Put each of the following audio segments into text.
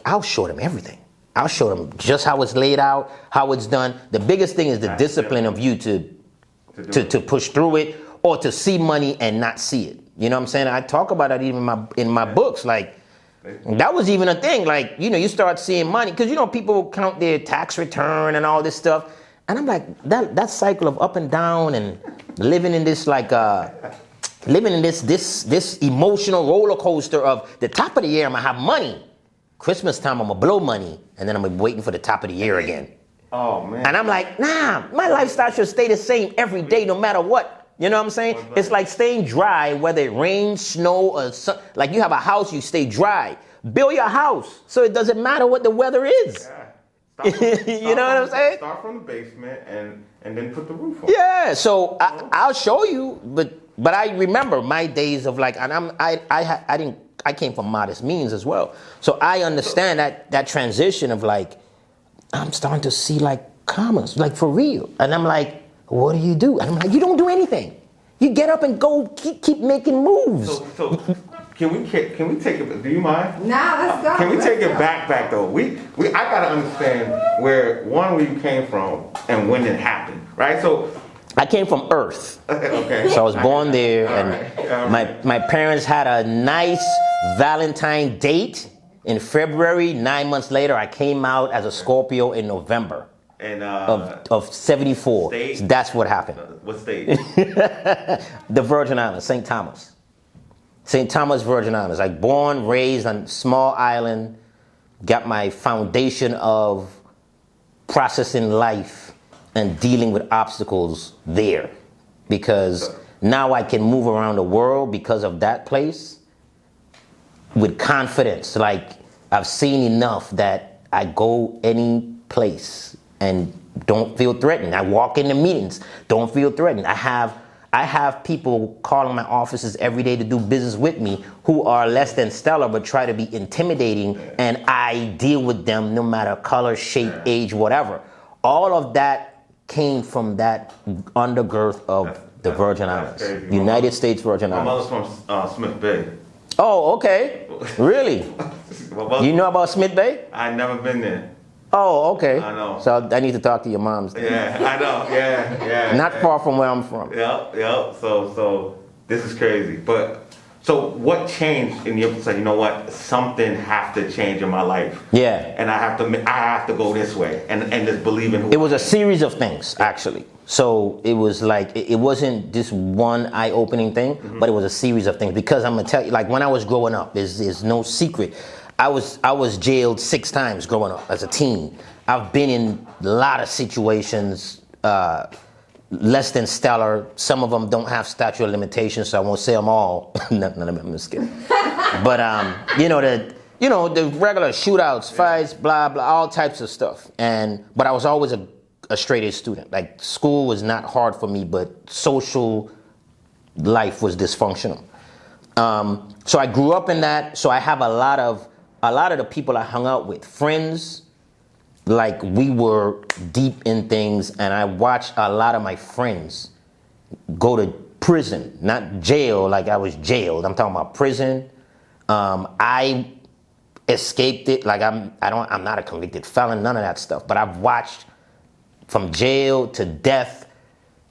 I'll show them everything. I'll show them just how it's laid out, how it's done. The biggest thing is the discipline of you to push through it, or to see money and not see it. You know what I'm saying? I talk about that even in my books. Like, that was even a thing. Like, you know, you start seeing money, because, you know, people count their tax return and all this stuff. And I'm like, that cycle of up and down and living in this, like, this emotional roller coaster of the top of the year, I'm going to have money. Christmas time, I'm going to blow money. And then I'm going to be waiting for the top of the year again. Oh, man. And I'm like, nah, my lifestyle should stay the same every day, no matter what. You know what I'm saying? It's like staying dry, whether it rains, snow, or sun. Like, you have a house, you stay dry. Build your house so it doesn't matter what the weather is. Yeah. You know what I'm saying? Start from the basement and then put the roof on. Yeah, so I'll show you, but I remember my days of, like, and I came from modest means as well. So I understand that transition of, like, I'm starting to see, like, commas, like, for real. And I'm like, what do you do? And I'm like, you don't do anything. You get up and go keep making moves. So can we take it? Do you mind? Nah, let's go. Can we take it back though? I gotta understand where you came from and when it happened, right? So I came from Earth. Okay. So I was born there, and my parents had a nice Valentine date in February. 9 months later, I came out as a Scorpio in November. And of 74. State? So that's what happened. What state? The Virgin Islands, St. Thomas. St. Thomas, Virgin Islands. Like, born, raised on a small island, got my foundation of processing life and dealing with obstacles there. Because now I can move around the world because of that place with confidence. Like, I've seen enough that I go any place and don't feel threatened. I walk into meetings, don't feel threatened. I have people calling my offices every day to do business with me who are less than stellar but try to be intimidating, and I deal with them no matter color, shape, age, whatever. All of that came from that undergirth of the Virgin Islands, United States Virgin Islands. My mother's from Smith Bay. Oh, okay. Really? You know about Smith Bay? I've never been there. Oh, okay. I know. So I need to talk to your moms then. Yeah, I know. Yeah. Not far from where I'm from. Yep. So this is crazy. But so what changed in your say? You know what? Something have to change in my life. Yeah. And I have to go this way and just believe in who. It was a series of things, actually. So it was like, it wasn't just one eye-opening thing, but it was a series of things. Because I'm gonna tell you, like, when I was growing up, there's no secret. I was jailed 6 times growing up as a teen. I've been in a lot of situations, less than stellar. Some of them don't have statute of limitations, so I won't say them all. None of them, I'm just kidding. But the regular shootouts, fights, blah blah, all types of stuff. But I was always a straight A student. Like, school was not hard for me, but social life was dysfunctional. So I grew up in that. So I have a lot of the people I hung out with, friends, like, we were deep in things, and I watched a lot of my friends go to prison, not jail like I was jailed. I'm talking about prison. I escaped it. Like, I'm not a convicted felon, none of that stuff. But I've watched from jail to death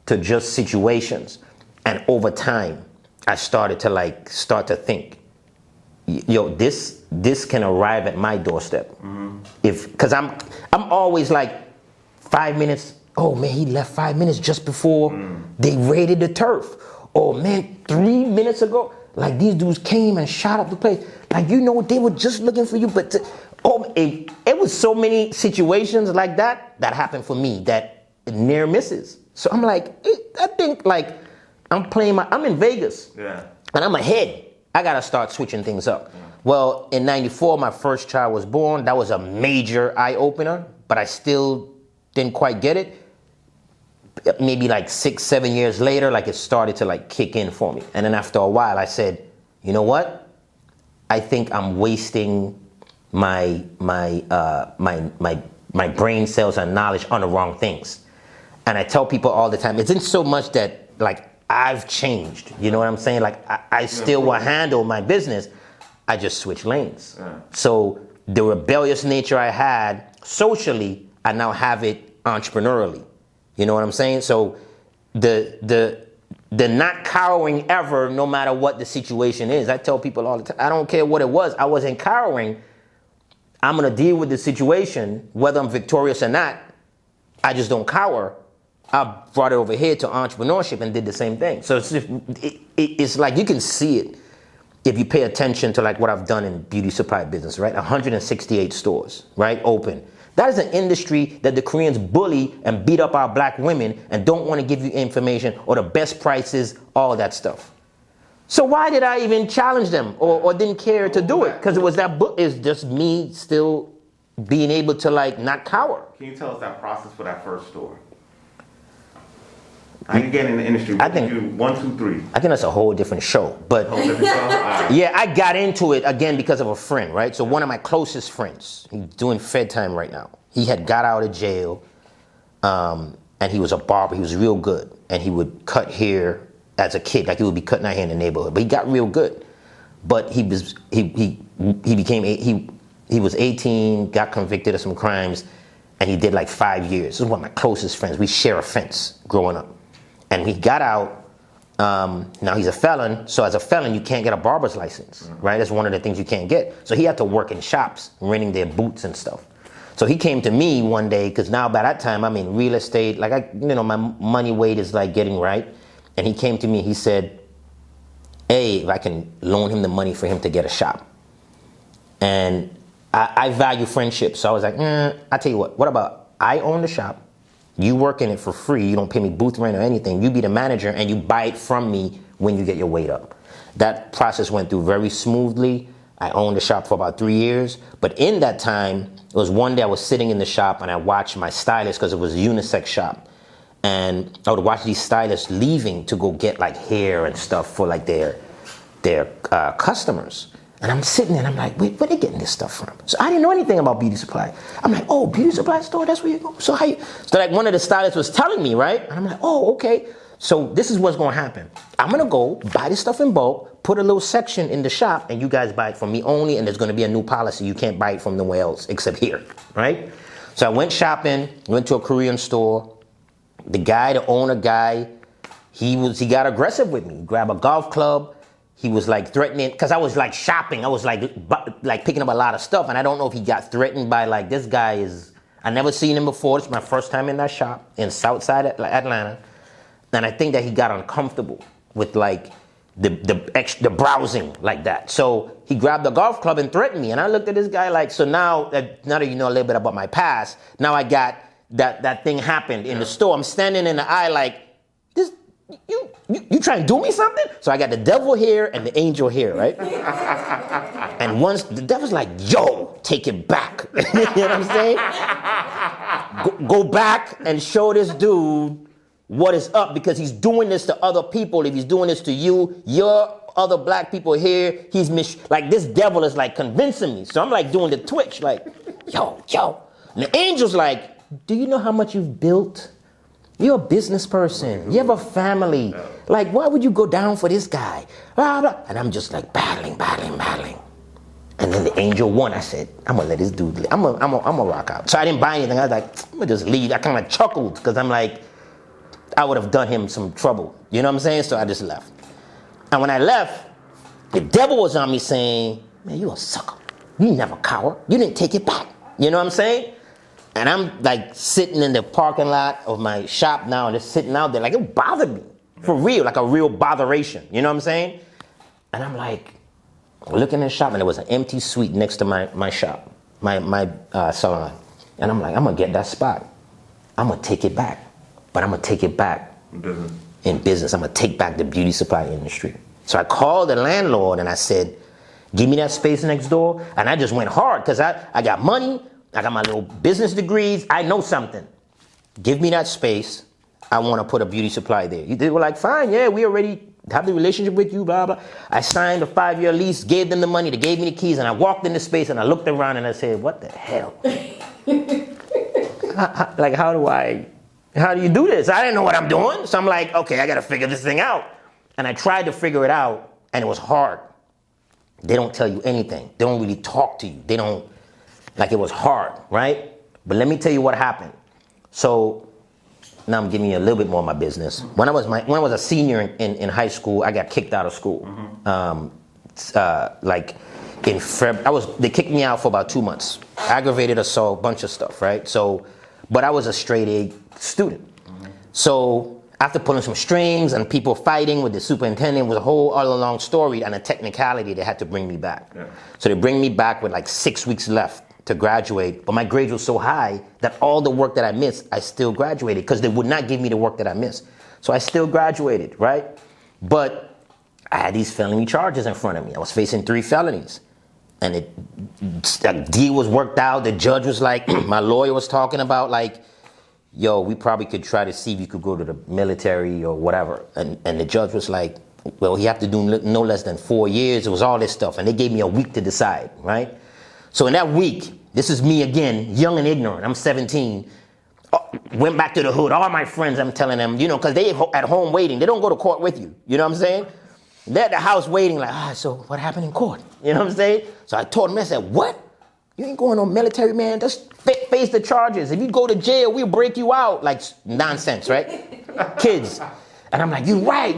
to just situations, and over time, I started to think, yo, this can arrive at my doorstep. Because I'm always like 5 minutes. Oh man, he left 5 minutes just before they raided the turf. Oh man, 3 minutes ago, like, these dudes came and shot up the place. Like, you know, they were just looking for you. But it was so many situations like that happened for me, that near misses. So I'm like, I think, like, I'm in Vegas. Yeah. And I'm ahead. I gotta start switching things up. Well, in '94, my first child was born. That was a major eye-opener, but I still didn't quite get it. Maybe like 6-7 years later, like, it started to, like, kick in for me. And then after a while, I said, you know what? I think I'm wasting my brain cells and knowledge on the wrong things. And I tell people all the time, it's not so much that, like, I've changed. You know what I'm saying? Like, I still will handle my business. I just switch lanes. Yeah. So the rebellious nature I had socially, I now have it entrepreneurially. You know what I'm saying? So the not cowering ever, no matter what the situation is. I tell people all the time, I don't care what it was. I wasn't cowering. I'm going to deal with the situation, whether I'm victorious or not. I just don't cower. I brought it over here to entrepreneurship and did the same thing. So it's like you can see it if you pay attention to like what I've done in beauty supply business, right? 168 stores, right? Open. That is an industry that the Koreans bully and beat up our black women and don't want to give you information or the best prices, all that stuff. So why did I even challenge them or didn't care to do it? Because it was that book. It's just me still being able to like not cower. Can you tell us that process for that first store? I can get in the industry. What did you do? 1, 2, 3. I think that's a whole different show. But yeah, I got into it again because of a friend, right? So one of my closest friends, he's doing Fed time right now. He had got out of jail, and he was a barber. He was real good, and he would cut hair as a kid, like he would be cutting our hair in the neighborhood. But he got real good. But he was 18, got convicted of some crimes, and he did like 5 years. This is one of my closest friends. We share a fence growing up. And he got out, now he's a felon, so as a felon you can't get a barber's license, right? That's one of the things you can't get. So he had to work in shops, renting their boots and stuff. So he came to me one day, because now by that time I'm in real estate, like my money weight is like getting right. And he came to me, he said, hey, if I can loan him the money for him to get a shop. And I value friendship, so I was like, I tell you what about I own the shop, you work in it for free, you don't pay me booth rent or anything, you be the manager and you buy it from me when you get your weight up. That process went through very smoothly. I owned the shop for about 3 years, but in that time, it was one day I was sitting in the shop and I watched my stylist, because it was a unisex shop, and I would watch these stylists leaving to go get like hair and stuff for like their customers. And I'm sitting there and I'm like, wait, where they getting this stuff from? So I didn't know anything about beauty supply. I'm like, oh, beauty supply store, that's where you go. So like one of the stylists was telling me, right? And I'm like, oh, okay. So this is what's gonna happen. I'm gonna go buy this stuff in bulk, put a little section in the shop, and you guys buy it from me only, and there's gonna be a new policy. You can't buy it from nowhere else except here, right? So I went shopping, went to a Korean store. The owner guy, he got aggressive with me. He grabbed a golf club. He was like threatening, because I was like shopping. I was like picking up a lot of stuff, and I don't know if he got threatened by like, this guy is, I never seen him before. It's my first time in that shop in Southside Atlanta. And I think that he got uncomfortable with like the browsing like that. So he grabbed the golf club and threatened me. And I looked at this guy like, so now that you know a little bit about my past, now I got that thing happened in the store. I'm standing in the aisle like, this, you trying to do me something? So I got the devil here and the angel here, right? And once the devil's like, yo, take it back. You know what I'm saying? Go back and show this dude what is up, because he's doing this to other people. If he's doing this to you, your other black people here, like this devil is like convincing me. So I'm like doing the twitch, like, yo. And the angel's like, do you know how much you've built? You're a business person. You have a family. Like, why would you go down for this guy? Blah, blah. And I'm just like battling. And then the angel won. I said, I'm gonna let this dude live. I'm gonna rock out. So I didn't buy anything. I was like, I'm gonna just leave. I kind of chuckled, because I'm like, I would have done him some trouble. You know what I'm saying? So I just left. And when I left, the devil was on me saying, man, you a sucker. You never cower. You didn't take it back. You know what I'm saying? And I'm like sitting in the parking lot of my shop now, and just sitting out there, like it bothered me for real, like a real botheration. You know what I'm saying? And I'm like looking in the shop, and there was an empty suite next to my shop, my salon. And I'm like, I'm gonna get that spot. I'm gonna take it back, but I'm gonna take it back in business. I'm gonna take back the beauty supply industry. So I called the landlord and I said, give me that space next door. And I just went hard, because I got money. I got my little business degrees. I know something. Give me that space. I want to put a beauty supply there. They were like, fine, yeah, we already have the relationship with you, blah, blah. I signed a 5-year lease, gave them the money, they gave me the keys, and I walked in the space and I looked around and I said, what the hell? Like, how do you do this? I didn't know what I'm doing. So I'm like, okay, I got to figure this thing out. And I tried to figure it out, and it was hard. They don't tell you anything. They don't really talk to you. Like it was hard, right? But let me tell you what happened. So now I'm giving you a little bit more of my business. When I was a senior in high school, I got kicked out of school. Like in they kicked me out for about 2 months. Aggravated assault, bunch of stuff, right? So, but I was a straight A student. So after pulling some strings and people fighting with the superintendent, it was a whole other long story and a technicality. They had to bring me back. Yeah. So they bring me back with like 6 weeks left to graduate, but my grades were so high that all the work that I missed, I still graduated because they would not give me the work that I missed. So I still graduated, right? But I had these felony charges in front of me. I was facing 3 felonies. And the deal was worked out. The judge was like, my lawyer was talking about like, yo, we probably could try to see if you could go to the military or whatever. And the judge was like, well, you have to do no less than 4 years. It was all this stuff. And they gave me a week to decide, right? So in that week, this is me again, young and ignorant. I'm 17. Went back to the hood. All my friends, I'm telling them, you know, because they at home waiting. They don't go to court with you. You know what I'm saying? They're at the house waiting like, so what happened in court? You know what I'm saying? So I told them, I said, what? You ain't going on military, man. Just face the charges. If you go to jail, we'll break you out. Like nonsense, right? Kids. And I'm like, you right.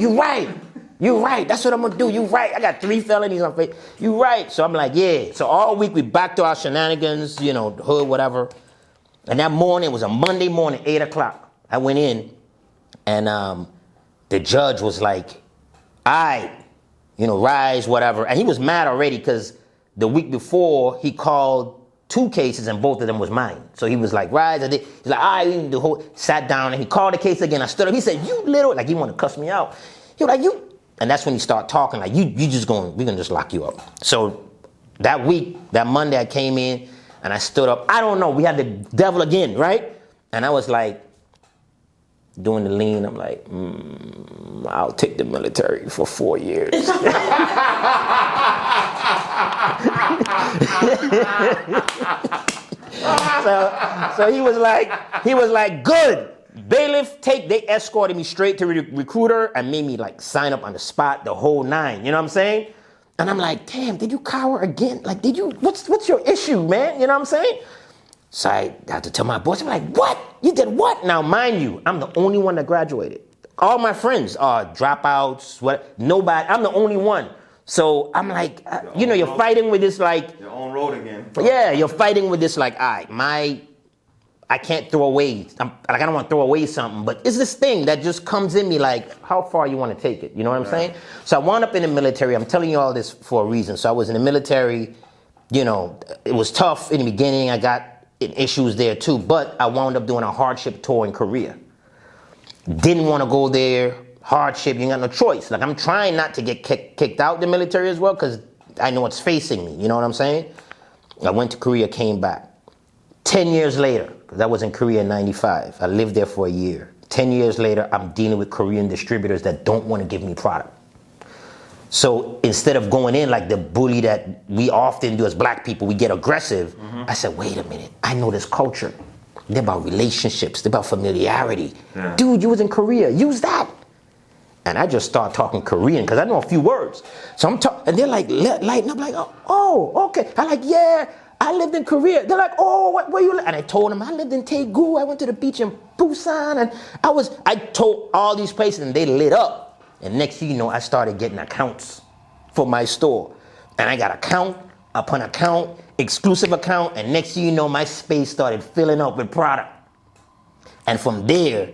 That's what I'm going to do. You right. I got 3 felonies on face. You right. So I'm like, yeah. So all week we back to our shenanigans, you know, hood, whatever. And that morning, it was a Monday morning, 8 o'clock. I went in and the judge was like, rise, whatever. And he was mad already because the week before he called 2 cases and both of them was mine. So he was like, rise. He's like, sat down and he called the case again. I stood up. He said, you little, like he wanted to cuss me out. He was like, you. And that's when he started talking like, we're going to just lock you up. So that week, that Monday I came in and I stood up. I don't know. We had the devil again, right? And I was like, doing the lean, I'm like, I'll take the military for 4 years. so he was like, good. Bailiff, they escorted me straight to recruiter and made me like sign up on the spot, the whole 9. You know what I'm saying? And I'm like, damn, did you cower again? Like, what's your issue, man? You know what I'm saying? So I had to tell my boss, I'm like, what? You did what? Now, mind you, I'm the only one that graduated. All my friends are dropouts, nobody, I'm the only one. So I'm like, you're fighting with this like... Your own road again. Yeah, you're fighting with this like, I can't throw away, I don't want to throw away something, but it's this thing that just comes in me like, how far you want to take it? You know what I'm saying? So I wound up in the military. I'm telling you all this for a reason. So I was in the military, it was tough in the beginning. I got issues there too, but I wound up doing a hardship tour in Korea. Didn't want to go there. Hardship, you ain't got no choice. Like I'm trying not to get kicked out the military as well because I know what's facing me. You know what I'm saying? I went to Korea, came back. 10 years later, because I was in Korea in 95. I lived there for a year. 10 years later, I'm dealing with Korean distributors that don't want to give me product. So instead of going in like the bully that we often do as black people, we get aggressive. I said, wait a minute, I know this culture. They're about relationships, they're about familiarity. Yeah. Dude, you was in Korea, use that. And I just start talking Korean because I know a few words. So I'm talking, and they're like, lighten up, like, oh, okay. I'm like, yeah, I lived in Korea. They're like, oh, where you live? And I told them, I lived in Daegu. I went to the beach in Busan. And I told all these places and they lit up. And next thing you know, I started getting accounts for my store. And I got account upon account, exclusive account. And next thing you know, my space started filling up with product. And from there,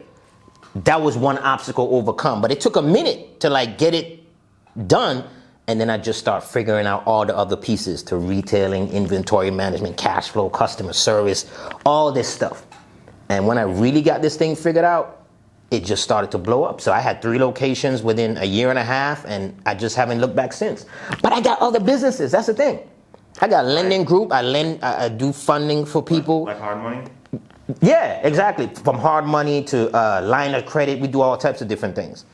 that was one obstacle overcome. But it took a minute to like get it done. And then I just start figuring out all the other pieces to retailing, inventory management, cash flow, customer service, all this stuff. And when I really got this thing figured out, it just started to blow up. So I had 3 locations within a year and a half, and I just haven't looked back since. But I got other businesses. That's the thing. I got a lending group. I do funding for people. Like hard money? Yeah, exactly. From hard money to line of credit. We do all types of different things.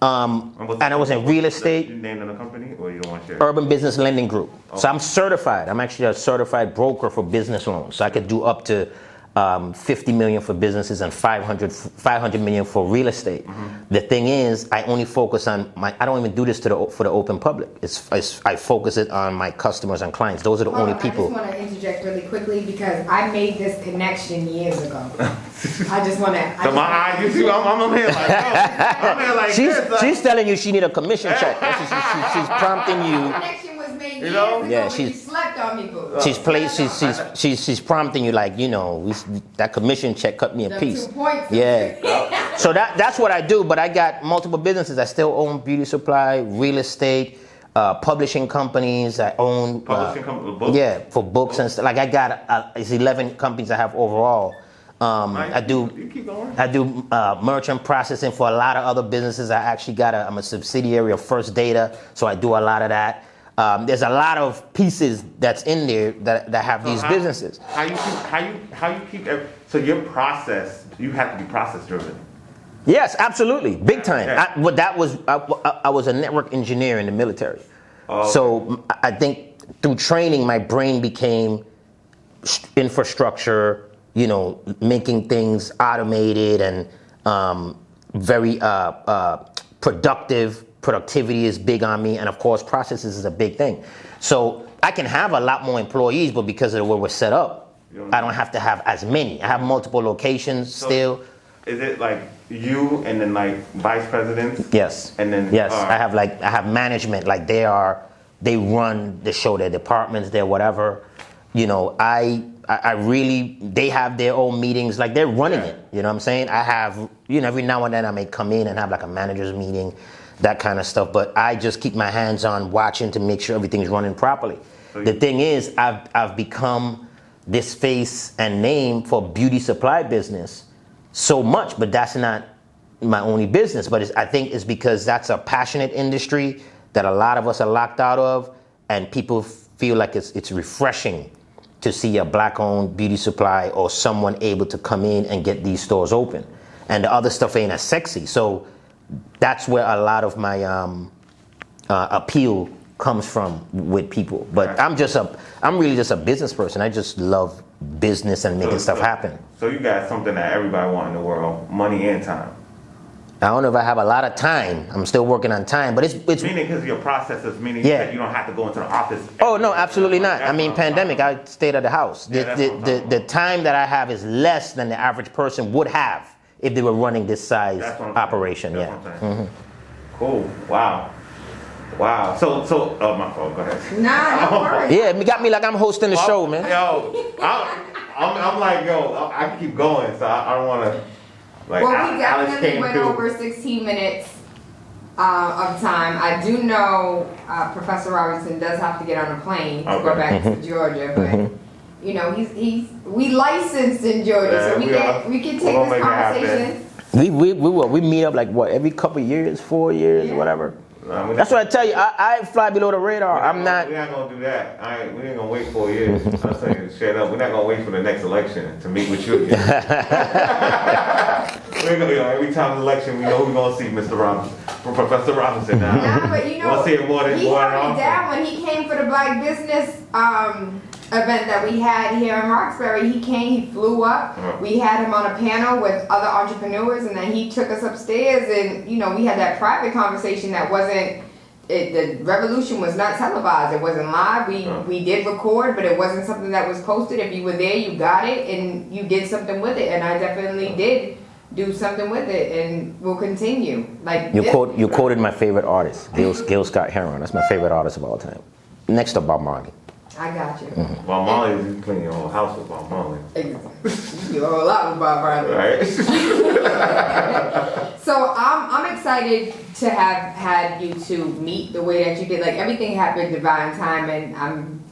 And I was in real estate. You named in the company, or you don't want to share? Urban Business Lending Group. Okay. So I'm certified. I'm actually a certified broker for business loans. So I could do up to 50 million for businesses and 500 million for real estate. The thing is, I only focus on I don't even do this for the open public. I focus it on my customers and clients. Those are the only people. I just want to interject really quickly because I made this connection years ago. I just want to. So my eyes, you see, I'm here like, I'm here like this. She's telling you she need a commission check. She's prompting The you. connection was made years know? ago. Yeah, when you she's- slept on me, boo. She's prompting you like, that commission check cut me a Them piece. 2 points. Yeah. So that's what I do, but I got multiple businesses. I still own beauty supply, real estate, publishing companies. I own Publishing company, books? Yeah, for books and stuff. Like I got it's 11 companies I have overall. I do You keep going. I do merchant processing for a lot of other businesses. I'm a subsidiary of First Data, so I do a lot of that. There's a lot of pieces that's in there that have these businesses. How you keep so your process, you have to be process driven. Yes, absolutely, big time. Yeah. I was a network engineer in the military, Oh, so I think through training, my brain became infrastructure. Making things automated and very productive. Productivity is big on me, and of course, processes is a big thing. So I can have a lot more employees, but because of the way we're set up, I don't have to have as many. I have multiple locations still. Is it like you and then like vice presidents? Yes. And then yes, I have management. Like they run the show, their departments, their whatever. I really, they have their own meetings. Like they're running it. You know what I'm saying? I have, every now and then I may come in and have like a manager's meeting, that kind of stuff. But I just keep my hands on watching to make sure everything's running properly. The thing is, I've become this face and name for beauty supply business so much, but that's not my only business. But I think it's because that's a passionate industry that a lot of us are locked out of, and people feel like it's refreshing to see a black-owned beauty supply or someone able to come in and get these stores open. And the other stuff ain't as sexy. So that's where a lot of my appeal comes from with people. But I'm really just a business person. I just love business and making stuff happen. So you got something that everybody wants in the world: money and time. I don't know if I have a lot of time. I'm still working on time, but it's Meaning because your processes, meaning Yeah. that you don't have to go into the office. Oh no, absolutely not. That's I mean, what I'm pandemic, talking I stayed at the house. Yeah, that's what I'm talking The time that I have is less than the average person would have if they were running this size That's what I'm saying. operation. That's Yeah. what I'm saying. Cool. Wow. So. Oh, my fault. Go ahead. Nah, don't worry. Yeah, it got me like I'm hosting the show, man. Yo, I'm like, I can keep going, so I don't want to. Like, Well, we Alex definitely came went through. over 16 minutes of time. I do know Professor Robinson does have to get on a plane to go Okay. back to Georgia, but we licensed in Georgia, Yeah, so we can We're take gonna this make it happen. conversation. We meet up like what, every couple of years, 4 years, Yeah. whatever. We That's what I tell you. I fly below the radar. I'm not. We're not gonna do that. We ain't gonna wait 4 years. I'm saying straight up. We're not gonna wait for the next election to meet with you again. We're gonna, every time the election, we know we're gonna see Mr. Robinson, Professor Robinson now. Nah, but We'll see it more than he more held than me often. down when he came for the Black Business event that we had here in Roxbury. He came, he flew up. Uh-huh. We had him on a panel with other entrepreneurs, and then he took us upstairs, and we had that private conversation that wasn't. The revolution was not televised. It wasn't live. We did record, but it wasn't something that was posted. If you were there, you got it, and you did something with it. And I definitely did do something with it, and will continue. Like You quoted my favorite artist, Gil Scott Heron. That's my favorite artist of all time. Next to Bob Marley. I got you. Bob Marley, you clean your whole house with Bob Marley, You do a whole lot with Bob Marley. right? So I'm excited to have had you two meet the way that you did. Like everything happened divine time, and I'm